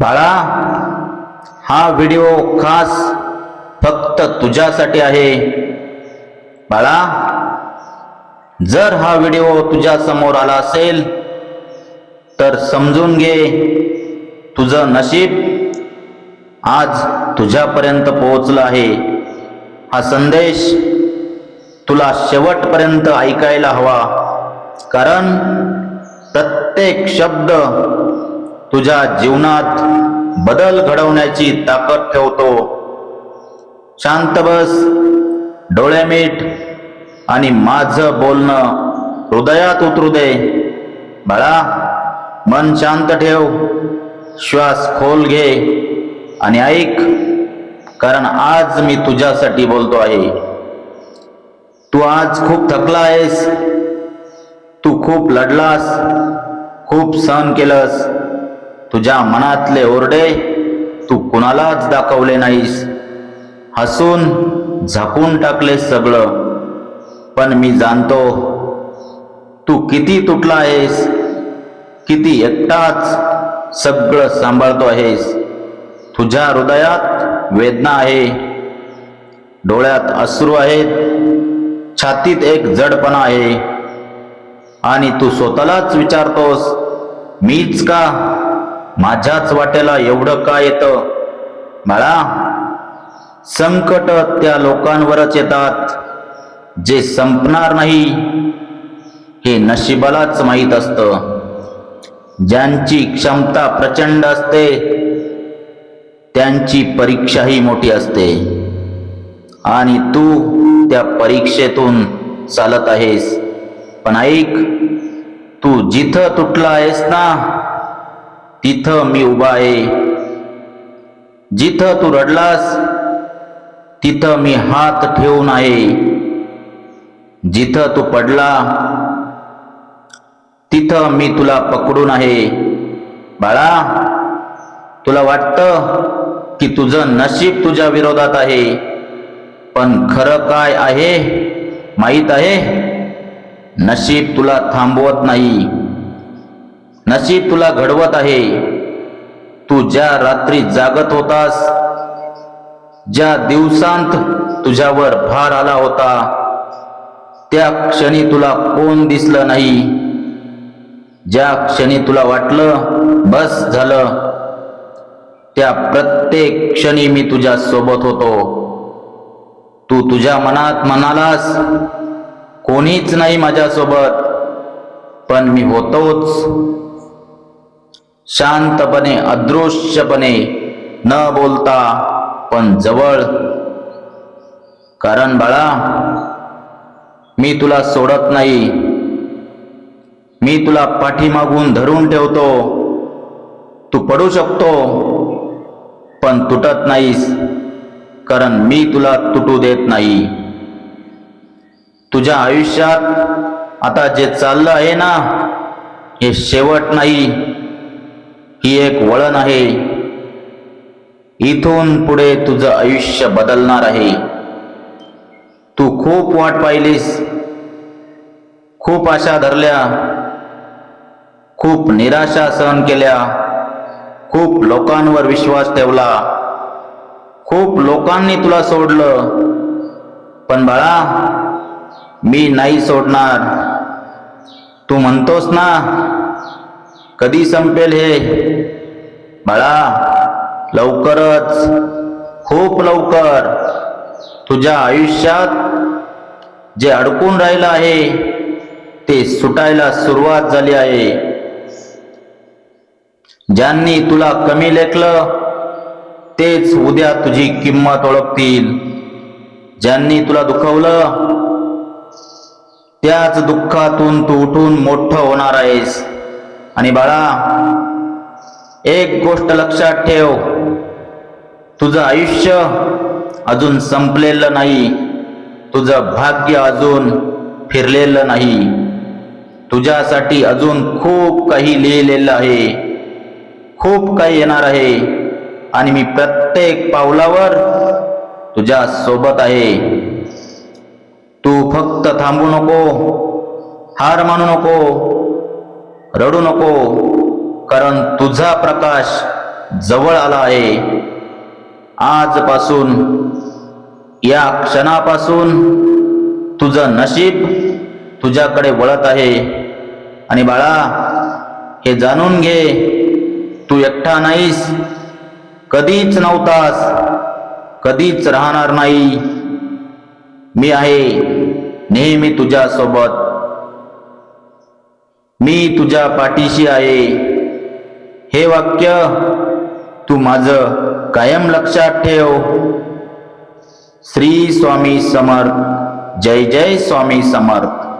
बाळा, हा व्हिडिओ खास फक्त तुझ्यासाठी आहे. बाळा, जर हा व्हिडिओ तुझ्या समोर आला असेल तर समजून घे, तुझं नशीब आज तुझ्यापर्यंत पोहोचलं आहे. हा संदेश तुला शेवटपर्यंत ऐकायला हवा, कारण प्रत्येक शब्द तुझ्या जीवनात बदल घडवण्याची ताकद ठेवतो. शांत बस, डोळे मीट आणि माझं बोलणं हृदयात उतरू दे. बाळा, मन शांत ठेव, श्वास खोल घे आणि ऐक, कारण आज मी तुझ्यासाठी बोलतो आहे. तू आज खूप थकला आहेस, तू खूप लढलास, खूप सहन केलंस. तुझ्या मनातले ओरडे तू कुणालाच दाखवले नाहीस, हसून झाकून टाकले सगळं. पण मी जाणतो तू किती तुटला आहेस, किती एकटाच सगळं सांभाळतो आहेस. तुझ्या हृदयात वेदना आहे, डोळ्यात अश्रू आहेत, छातीत एक जडपणा आहे आणि तू स्वतःलाच विचारतोस, मीच का, माझ्याच वाट्याला एवढं का येतं. बाळा, संकट त्या लोकांवरच येतात जे संपणार नाही हे नशिबालाच माहीत असतं. ज्यांची क्षमता प्रचंड असते त्यांची परीक्षाही मोठी असते आणि तू त्या परीक्षेतून चालत आहेस. पण ऐक, तू जिथं तुटला आहेस ना, तिथं मी उभा आहे. जिथं तू रडलास तिथं मी हात ठेवून आहे. जिथं तू पडला तिथं मी तुला पकडून आहे. बाळा, तुला वाटतं की तुझं नशीब तुझ्या विरोधात आहे, पण खरं काय आहे माहीत आहे? नशीब तुला थांबवत नाही, नशीब तुला घडवत आहे. तू ज्या रात्री जागत होतास, ज्या दिवसांत तुझ्यावर भार आला होता, त्या क्षणी तुला कोण दिसलं नाही. ज्या क्षणी तुला वाटलं बस झालं, त्या प्रत्येक क्षणी मी तुझ्या सोबत होतो. तू तुझ्या मनात म्हणालास, कोणीच नाही माझ्यासोबत, पण मी होतोच. शांतपणे, अदृश्यपणे, न बोलता पण जवळ. कारण बाळा, मी तुला सोडत नाही, मी तुला पाठीमागून धरून ठेवतो. तू पडू शकतो पण तुटत नाहीस, कारण मी तुला तुटू देत नाही. तुझ्या आयुष्यात आता जे चाललं आहे ना, हे शेवट नाही, ही एक वळण आहे. इथून पुढे तुझं आयुष्य बदलणार आहे. तू खूप वाट पाहिलीस, खूप आशा धरल्या, खूप निराशा सहन केल्या, खूप लोकांवर विश्वास ठेवला, खूप लोकांनी तुला सोडलं. पण बाळा, मी नाही सोडणार. तू म्हणतोस ना, कधी संपेल हे? बाळा, लवकरच, खूप लवकर. तुझ्या आयुष्यात जे अडकून राहिलं आहे ते सुटायला सुरुवात झाली आहे. ज्यांनी तुला कमी लेखलं तेच उद्या तुझी किंमत ओळखतील. ज्यांनी तुला दुखवलं त्याच दुःखातून तू उठून मोठं होणार आहेस. आणि बाळा, एक गोष्ट लक्षात ठेव, तुझं आयुष्य अजून संपलेलं नाही, तुझं भाग्य अजून फिरलेलं नाही. तुझ्यासाठी अजून खूप काही लिहिलेलं आहे, खूप काही येणार आहे आणि मी प्रत्येक पावलावर तुझ्या सोबत आहे. तू फक्त थांबू नको, हार मानू नको, रडू नको, कारण तुझा प्रकाश जवळ आला आहे. आजपासून, या क्षणापासून तुझं नशीब तुझ्याकडे वळत आहे. आणि बाळा, हे जाणून घे, तू एकटा नाहीस, कधीच नव्हतास, कधीच राहणार नाही. मी आहे नेहमी तुझ्या सोबत. मी तुझ्या पाठीशी आहे. हे वाक्य तू माझं कायम लक्षात ठेव. श्री स्वामी समर्थ. जय जय स्वामी समर्थ.